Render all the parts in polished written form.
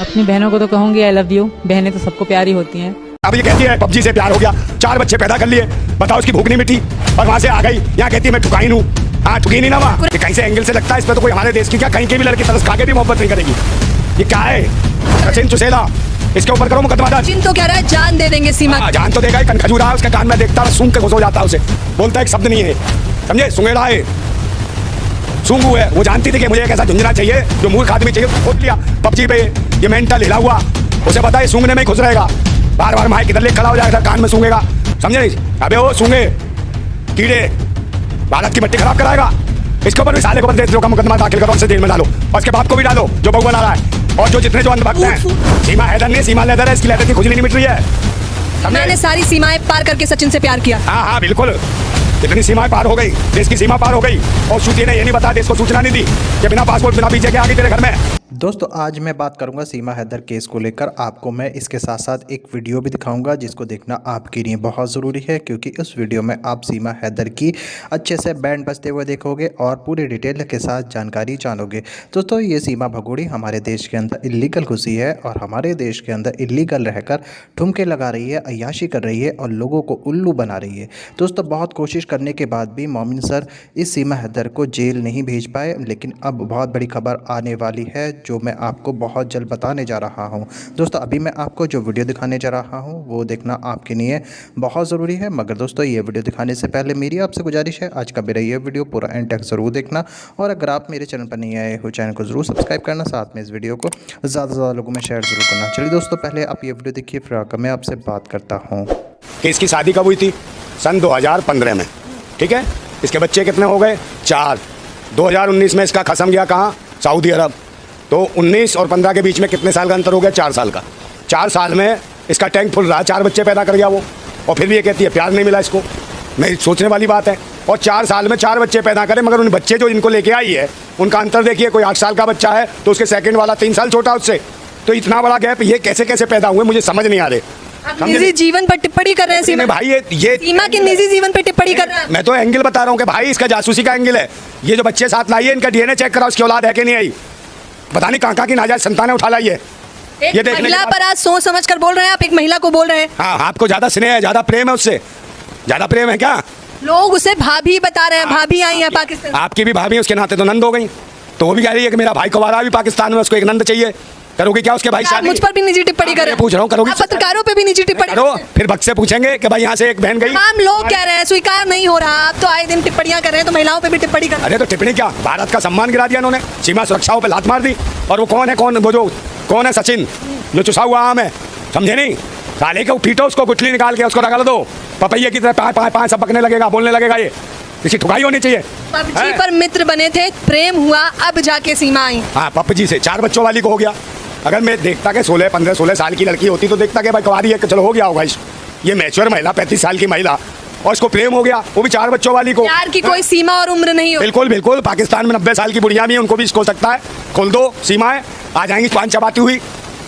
अपनी बहनों को तो कहूंगी आई लव यू। बहनें तो सबको प्यारी होती हैं। अब ये कहती है पबजी से प्यार हो गया, 4 बच्चे पैदा कर लिए, बताओ उसकी भूख नहीं मिटी और वहां से आ गई। यहाँ कहती है मैं ठुकाई हूँ। हाँ ठुकी नहीं ना वहाँ, कहीं से एंगल से लगता है इस पर तो कोई हमारे देश की क्या कहीं के भी लड़की तरस खा के भी मोहब्बत नहीं करेगी। ये क्या है? सचिन चुसेला, इसके ऊपर करो मुकदमा दर्ज। सचिन तो कह रहा है जान दे देंगे सीमा। जान तो देगा, कन खजूर रहा है उसके कान में, देखता है सूंघ के घुस हो जाता है उसे, बोलता है एक शब्द नहीं है, समझे? सुंगेड़ा है, सूंगू है। वो जानती थी कि मुझे एक ऐसा झुंझुना चाहिए जो मूर्ख आदमी चाहिए, खोद लिया पबजी पे। ये मेंटल हिला हुआ, उसे पता है सूंघने में ही खुश रहेगा, बार बार माइक इधर ले खड़ा हो जाएगा, कान में सूंघेगा, समझे? अबे वो सूंघे कीड़े भारत की मिट्टी खराब कराएगा। इसके ऊपर भी साले को देशद्रोह का मुकदमा दाखिल करो, उसे जेल में डालो और उसके बाप को भी डालो जो बहू बना रहा है, और जो जितने जो अंधभक्त हैं। सीमा हैदर नहीं, सीमा लेदर है, इसकी लेदर की खुजली नहीं मिट रही है। मैंने सारी सीमाएं पार करके सचिन से प्यार किया। हाँ हाँ बिल्कुल, इतनी सीमाएं पार हो गई, देश की सीमा पार हो गई, और श्रुति ने ये नहीं बताया, देश को सूचना नहीं दी कि बिना पासपोर्ट बिना वीजे के आ गई तेरे घर में। दोस्तों आज मैं बात करूंगा सीमा हैदर केस को लेकर। आपको मैं इसके साथ साथ एक वीडियो भी दिखाऊंगा जिसको देखना आपके लिए बहुत ज़रूरी है, क्योंकि इस वीडियो में आप सीमा हैदर की अच्छे से बैंड बजते हुए देखोगे और पूरी डिटेल के साथ जानकारी जानोगे। दोस्तों ये सीमा भगोड़ी हमारे देश के अंदर इलीगल घुसी है और हमारे देश के अंदर इलीगल रहकर ठुमके लगा रही है, अय्याशी कर रही है और लोगों को उल्लू बना रही है। दोस्तों बहुत कोशिश करने के बाद भी मोमिन सर इस सीमा हैदर को जेल नहीं भेज पाए, लेकिन अब बहुत बड़ी खबर आने वाली है जो मैं आपको बहुत जल्द बताने जा रहा हूं। दोस्तों अभी मैं आपको जो वीडियो दिखाने जा रहा हूं वो देखना आपके लिए बहुत ज़रूरी है, मगर दोस्तों ये वीडियो दिखाने से पहले मेरी आपसे गुजारिश है आज का मेरा ये वीडियो पूरा एंड तक ज़रूर देखना, और अगर आप मेरे चैनल पर नहीं आए हो चैनल को ज़रूर सब्सक्राइब करना, साथ में इस वीडियो को ज़्यादा से ज़्यादा लोगों में शेयर ज़रूर करना। चलिए दोस्तों पहले आप ये वीडियो देखिए, फिर आकर मैं आपसे बात करता हूँ कि इसकी शादी कब हुई थी? सन 2015 में, ठीक है? इसके बच्चे कितने हो गए? 4। 2019 में इसका खत्म गया कहाँ? सऊदी अरब। तो 19 और 15 के बीच में कितने साल का अंतर हो गया? 4 साल का। 4 साल में इसका टैंक फुल रहा, 4 बच्चे पैदा कर गया वो, और फिर भी ये कहती है प्यार नहीं मिला इसको। नहीं, सोचने वाली बात है। और 4 साल में 4 बच्चे पैदा करें, मगर उन बच्चे जो इनको लेके आई है उनका अंतर देखिए, कोई 8 साल का बच्चा है तो उसके सेकंड वाला 3 साल छोटा उससे, तो इतना बड़ा गैप ये कैसे कैसे पैदा हुए मुझे समझ नहीं आ रहे। निजी जीवन पर टिप्पणी कर रहे हैं सीमा भाई, ये सीमा के निजी जीवन पर टिप्पणी कर रहे हैं। मैं तो एंगल बता रहा हूँ कि भाई इसका जासूसी का एंगल है। ये जो बच्चे साथ लाई है इनका डीएनए चेक कराओ, उसकी औलाद है कि नहीं आई, पता नहीं कहाँ की नाजायज संतानें उठा लाई है। एक महिला पर आज सोच समझ कर बोल रहे हैं आप, एक महिला को बोल रहे हैं। हाँ, आपको ज्यादा स्नेह है, ज्यादा प्रेम है उससे, ज्यादा प्रेम है क्या? लोग उसे भाभी बता रहे हैं, भाभी आई है पाकिस्तान। आपकी भी भाभी उसके नाते तो नंद हो गई, तो वो भी कह रही है कि मेरा भाई कुंवारा भी पाकिस्तान में, उसको एक नंद चाहिए। करोगे क्या उसके भाई शादी? मुझ पर भी निजी टिप्पणी कर रहे हैं। पूछ रहा हूँ, करोगे? पत्रकारों पे भी निजी टिप्पणी करो, फिर भक्त से पूछेंगे कि भाई यहाँ से एक बहन गई। हम लोग कह रहे हैं स्वीकार नहीं हो रहा, आप तो आए दिन टिप्पणियां कर रहे हैं, तो महिलाओं पे भी टिप्पणी कर रहे हैं। अरे तो टिप्पणी क्या, भारत का सम्मान गिरा दिया उन्होंने, सीमा सुरक्षाओं पे लात मार दी। और वो कौन है, कौन है? सचिन, जो चुसा हुआ आम है, समझे नहीं? साले को पीटो, उसको गुठली निकाल के उसको रगड़ दो, पपैये की तरह पाए सब पकने लगेगा, बोलने लगेगा। ये इसकी ठुकाई होनी चाहिए। पबजी पर मित्र बने थे, प्रेम हुआ, अब जाके सीमा आई। हाँ, पबजी से 4 बच्चों वाली को हो गया। अगर मैं देखता कि 16 साल की लड़की होती तो देखता कि भाई कुंवारी है, चलो हो गया होगा। ये मैच्योर महिला, 35 साल की महिला, और इसको प्रेम हो गया, वो भी 4 बच्चों वाली को। प्यार की कोई सीमा और उम्र नहीं हो। बिल्कुल बिल्कुल, पाकिस्तान में 90 साल की बुढ़िया भी है, उनको भी इसको सकता है। खोल दो सीमाएं, आ जाएंगी पान चबाती हुई,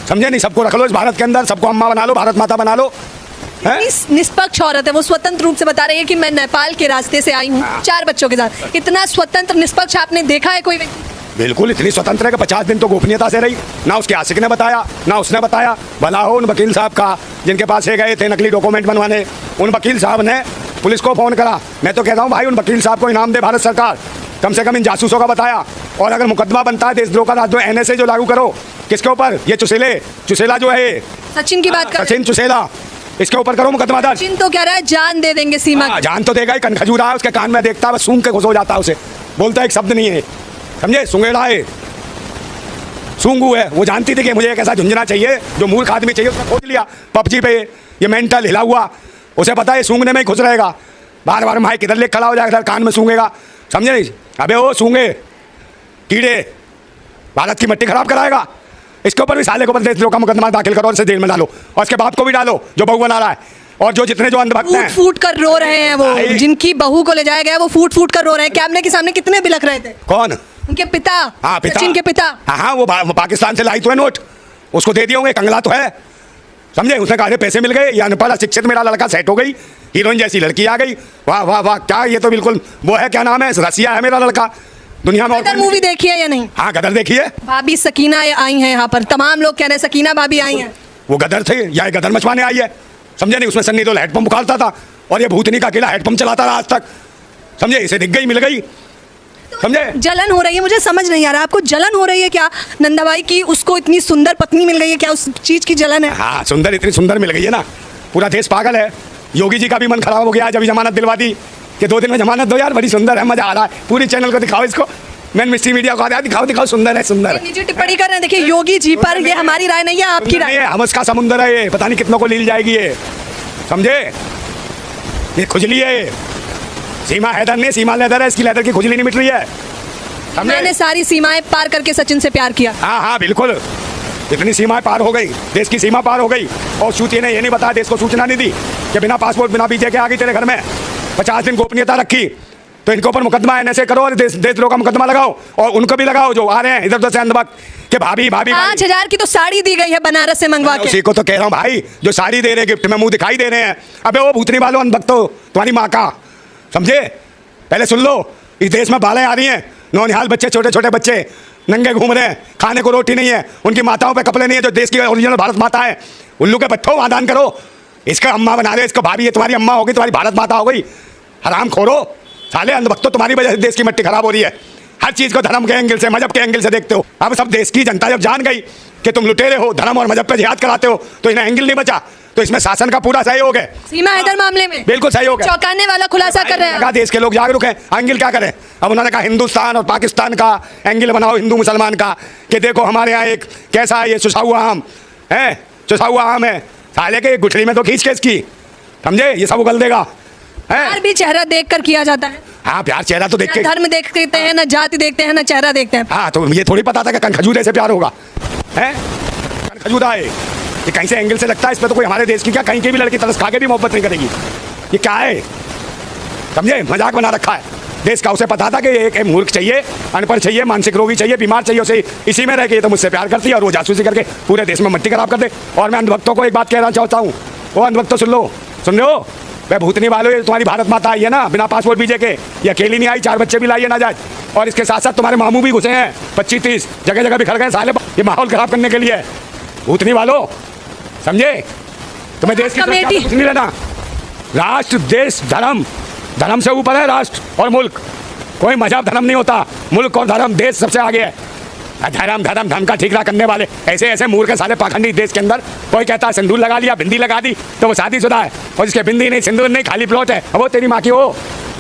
समझे नहीं? सबको रख लो इस भारत के अंदर, सबको अम्मा बना लो, भारत माता बना लो। निष्पक्ष औरत है वो, स्वतंत्र रूप से बता रही है कि मैं नेपाल के रास्ते से आई हूँ 4 बच्चों के साथ। इतना स्वतंत्र निष्पक्ष आपने देखा है कोई व्यक्ति? बिल्कुल, इतनी स्वतंत्र है कि 50 दिन तो गोपनीयता से रही, ना उसके आशिक ने बताया ना उसने बताया। भला हो उन वकील साहब का जिनके पास ये गए थे नकली डॉक्यूमेंट बनवाने, उन वकील साहब ने पुलिस को फ़ोन करा। मैं तो कहता हूँ भाई उन वकील साहब को इनाम दे भारत सरकार, कम से कम इन जासूसों का बताया। और अगर मुकदमा बनता है देशद्रोह का, तो NSA जो लागू करो। किसके ऊपर? ये चुसेला जो है, सचिन की बात कर, सचिन चुसेला, इसके ऊपर करो मुकदमा दर्ज। सचिन तो कह रहा है जान दे देंगे सीमा। जान तो देगा ही, कन खजूर रहा है उसके कान में, देखता है सूंघ के घुस हो जाता है उसे, बोलता है एक शब्द नहीं है, समझे? सुंगेड़ा है, सूंगू है। वो जानती थी कि मुझे एक ऐसा झुंझुना चाहिए जो मूर्ख आदमी चाहिए, उसने खोद लिया पबजी पे। ये मेंटल हिला हुआ, उसे पता है सूंघने में ही खुश रहेगा, बार बार माइक इधर ले खड़ा हो जाएगा, कान में सूंघेगा, समझे नहीं? अबे वो सूंघे कीड़े भारत की मिट्टी खराब कराएगा। इसके ऊपर भी साले को देशद्रोह का मुकदमा दाखिल करो और इसे जेल में डालो, और उसके बाप को भी डालो जो बहू बना रहा है, और जो जितने जो अंधभक्त हैं। फूट कर रो रहे हैं वो, जिनकी बहू को ले जाया गया वो फूट कर रो रहे हैं। कैमरे के सामने कितने बिलख रहे थे? कौन? उनके पिता। हाँ, पिता, सचिन के पिता। हाँ, वो पाकिस्तान से लाई तो है नोट, उसको दे दिए होंगे, कंगला तो है, समझे? उसने कहा पैसे मिल गए, या अनपढ़ अशिक्षित मेरा लड़का सेट हो गई, हीरोइन जैसी लड़की आ गई, वाह वाह वाह, क्या ये तो बिल्कुल वो है, क्या नाम है, रसिया है मेरा लड़का, दुनिया में और गदर कोई- मूवी देखी है या नहीं? हाँ गदर देखी है। भाभी सकीना आई हैं यहाँ पर, तमाम लोग कह रहे हैं सकीना भाभी आई हैं। वो गदर थे या ये गदर मचवाने आई है, समझे नहीं? उसमें सन्नी देओल हैंडपंप उखाड़ता था और ये भूतनी का अकेला हैंडपंप चलाता रहा आज तक, समझे? इसे दिख गई, मिल गई, समझे? जलन हो रही है, मुझे समझ नहीं आ रहा, आपको जलन हो रही है क्या नंदाबाई की? उसको इतनी सुंदर पत्नी मिल गई है, क्या उस चीज की जलन है? हाँ सुंदर, इतनी सुंदर मिल गई है ना, पूरा देश पागल है। योगी जी का भी मन खराब हो गया जब जमानत दिलवा दी कि 2 दिन में जमानत दो यार, बड़ी सुंदर है, मजा आ रहा है। पूरी चैनल को दिखाओ इसको, मैन मिस्ट्री मीडिया को दिखाओ दिखाओ, सुंदर है, सुंदर है। निजी टिप्पणी कर रहे हैं, देखिए योगी जी पर, ये हमारी राय नहीं है, आपकी राय है। हम उसका समुंदर है ये, पता नहीं कितनों को लील जाएगी ये, समझे? ये खुजली है ये। सीमा हैदर ने, सीमा लेदर है, इसकी लेदर की खुजली नहीं मिट रही है, समझे? मैंने सारी सीमाएं पार करके सचिन से प्यार किया। हाँ हाँ बिल्कुल, इतनी सीमाएं पार हो गई, देश की सीमा पार हो गई। और श्रुति ने ये नहीं बताया, देश को सूचना नहीं दी कि बिना पासपोर्ट बिना वीजे के आ गई तेरे घर में, 50 दिन गोपनीयता रखी। तो इनके ऊपर मुकदमा ऐसे करो और देशद्रोह का मुकदमा लगाओ, और उनको भी लगाओ जो आ रहे हैं इधर उधर से अंधभक्त कि भाभी भाभी 5,000 की तो साड़ी दी गई है बनारस से मंगवा के। उसी को तो कह रहा हूँ भाई, जो साड़ी दे रहे गिफ्ट में मुंह दिखाई दे रहे हैं। अबे वो भूतनी वालों अंधभक्तो, तुम्हारी माँ का, समझे? पहले सुन लो, इस देश में बालें आ रही हैं, नौनिहाल बच्चे, छोटे छोटे बच्चे नंगे घूम रहे हैं, खाने को रोटी नहीं है, उनकी माताओं पे कपड़े नहीं है जो देश की ओरिजिनल भारत माता है। उल्लू के बच्चों वादान करो, इसका अम्मा बना दे, इसको भाभी, ये तुम्हारी अम्मा होगी, तुम्हारी भारत माता हो गई। हराम खोरो साले अंधभक्तों, तुम्हारी वजह से देश की मिट्टी खराब हो रही है। हर चीज़ को धर्म के एंगल से, मजहब के एंगल से देखते हो। अब सब देश की जनता जब जान गई कि तुम लुटेरे हो, धर्म और मजहब पे जिहाद कराते हो, तो इन्हें एंगल नहीं बचा। तो इसमें शासन का पूरा सहयोग है, सीमा हैदर मामले में बिल्कुल सहयोग है। चौंकाने वाला खुलासा कर रहे हैं। लगा देश के लोग जागरूक हैं, एंगल क्या करें? अब उन्होंने कहा हिंदुस्तान और पाकिस्तान का एंगल बनाओ, हिंदू मुसलमान का, कि देखो हमारे यहाँ एक कैसा है, ये चुसा हुआ आम है, चुसा हुआ आम है, साले के गुठली में तो खींच के इसकी, समझे? ये सब उगल देगा है। प्यार भी चेहरा देखकर किया जाता है। हाँ प्यार चेहरा तो देख ना के, धर्म देखते हैं, ना जाति देखते हैं, ना चेहरा देखते हैं। हाँ तो ये थोड़ी पता था कि कन खजूरे से प्यार होगा, है? कन खजूरा है ये, कहीं से एंगल से लगता है। इसमें तो कोई हमारे देश की क्या, कहीं की भी लड़की तरस खा के भी मोहब्बत नहीं करेगी। ये क्या है, समझे? मजाक बना रखा है देश का। उसे पता था कि एक मूर्ख चाहिए, अनपढ़ चाहिए, मानसिक रोगी चाहिए, बीमार चाहिए, उसे इसी में रह के ये तो मुझसे प्यार करती है और वो जासूसी करके पूरे देश में मिट्टी खराब कर दे। और मैं अंधभक्तों को एक बात कहना चाहता हूँ, वो अंधभक्तों सुन लो, सुन रहे हो? वह भूतनी वालों, ये तुम्हारी भारत माता आई है ना बिना पासपोर्ट वीजे के, ये अकेली नहीं आई, 4 बच्चे भी लाई है नाजायज, और इसके साथ साथ तुम्हारे मामू भी घुसे हैं 25-30 जगह जगह बिखर गए साले, ये माहौल खराब करने के लिए। भूतनी वालों, समझे? तुम्हें देश की कमेटी कुछ नहीं लेना। राष्ट्र, देश, धर्म, धर्म से ऊपर है राष्ट्र और मुल्क। कोई मजहब धर्म नहीं होता, मुल्क और धर्म, देश सबसे आगे है। धर्म धर्म धर्म का ठीकरा करने वाले ऐसे ऐसे मूर्ख के साले पाखंडी देश के अंदर। कोई कहता है सिंदूर लगा लिया, बिंदी लगा दी तो वो शादीशुदा है, और जिसके बिंदी नहीं, सिंदूर नहीं, खाली प्लॉट है, अब वो तेरी माँ की हो।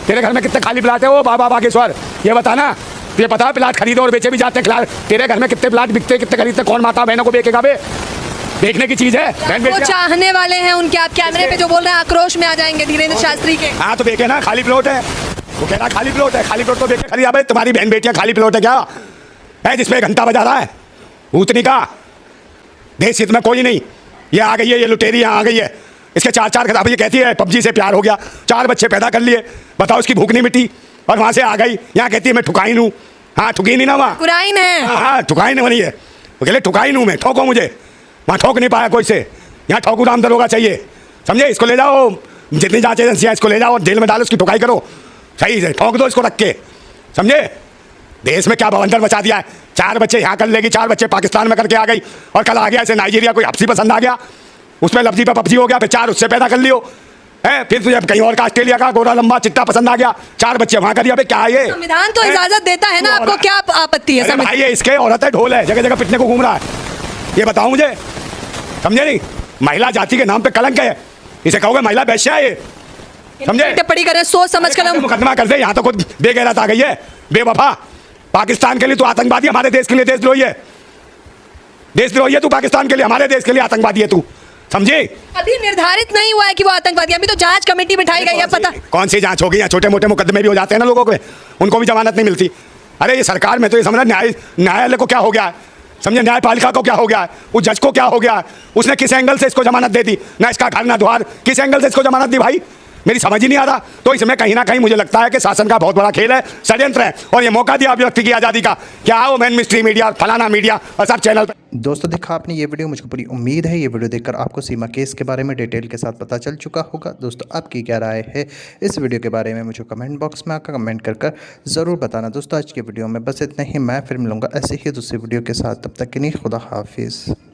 तेरे घर में कितने खाली प्लाट है वो बाबा बागेश्वर, ये बताना। ये पता है प्लाट खरीदो और बेचे भी जाते हैं। तेरे घर में कितने प्लाट बिकते, कितने खरीदते, कौन माता बहनों को बेचेगा बे? देखने की चीज है। वो चाहने वाले हैं उनके, आप कैमरे पे जो बोल रहे हैं आक्रोश में आ जाएंगे धीरेन्द्र शास्त्री के। हाँ तो बेचे ना, खाली प्लॉट है, वो कह रहा खाली प्लॉट है, खाली प्लॉट तो बेचे खरीदा। भाई तुम्हारी बहन बेटियां खाली प्लॉट है क्या है जिसपे घंटा बजा रहा है? भूतनी का देश हित में कोई नहीं। ये आ गई है, ये लुटेरी यहाँ आ गई है, इसके 4 खिताब। ये कहती है पबजी से प्यार हो गया, 4 बच्चे पैदा कर लिए, बताओ इसकी भूख नहीं मिट्टी, और वहाँ से आ गई यहाँ कहती है मैं ठुकाइन हूँ। हाँ ठुकी नहीं ना वहाँ, कुराइन है। हाँ ठुकाइन बनी है, वो कह ठुकाइन हूँ मैं, ठोको मुझे। वहाँ ठोक नहीं पाया कोई से, यहाँ ठोकू राम दरोगा चाहिए, समझे? इसको ले जाओ, जितनी जांच एजेंसियाँ इसको ले जाओ और जेल में डालो, उसकी ठुकाई करो, सही से ठोक दो इसको रख के, समझे? देश में क्या बवंडर मचा दिया है। 4 बच्चे यहाँ कर लेगी, 4 बच्चे पाकिस्तान में करके आ गई, और कल आ गया ऐसे नाइजीरिया कोई हफ्सी पसंद आ गया, उसमें लफ्जी पे पबजी हो गया, फिर 4 उससे पैदा कर लियो है, फिर तुझे कहीं और का ऑस्ट्रेलिया का गोरा लंबा चिट्टा पसंद आ गया, 4 बच्चे वहाँ कर दिया। क्या है ये? संविधान तो इजाजत देता है ना, आपको क्या आपत्ति है? भाई ये इसके औरत है, ढोल है, जगह जगह पिटने को घूम रहा है, ये बताओ मुझे, समझे नहीं? महिला जाति के नाम पे कलंक है, इसे कहोगे महिला वैश्या है, समझे? टिप्पणी करें सोच समझ कर। मुकदमा कर दे, यहाँ तो खुद बेगैरत आ गई है, बेवफा। पाकिस्तान के लिए तू आतंकवादी, हमारे देश के लिए देशद्रोही है, देशद्रोही है तू पाकिस्तान के लिए, हमारे देश के लिए आतंकवादी है तू, समझे? अभी निर्धारित नहीं हुआ है कि वो आतंकवादी, अभी तो जांच कमेटी बिठाई गई है। पता कौन सी जांच होगी? यहाँ छोटे मोटे मुकदमे भी हो जाते हैं ना लोगों के, उनको भी जमानत नहीं मिलती। अरे ये सरकार में तो ये समझना, न्यायालय को क्या हो गया है, समझे? न्यायपालिका को क्या हो गया है, उस जज को क्या हो गया है, उसने किस एंगल से इसको जमानत दे दी? ना इसका घर ना द्वार, किस एंगल से इसको जमानत दी भाई? मेरी समझ ही नहीं आ रहा। तो इसमें कहीं ना कहीं मुझे लगता है कि शासन का बहुत बड़ा खेल है, षड्यंत्र है, और ये मौका दिया अभिव्यक्ति की आज़ादी का। क्या वो मेन मिस्ट्री मीडिया, फलाना मीडिया और सब चैनल पर। दोस्तों देखा आपने ये वीडियो, मुझको पूरी उम्मीद है ये वीडियो देखकर आपको सीमा केस के बारे में डिटेल के साथ पता चल चुका होगा। दोस्तों आपकी क्या राय है इस वीडियो के बारे में मुझे कमेंट बॉक्स में आकर कमेंट कर ज़रूर बताना। दोस्तों आज के वीडियो में बस इतना ही, मैं फिर मिलूँगा ऐसे ही दूसरी वीडियो के साथ, तब तक के लिए खुदा हाफिज़।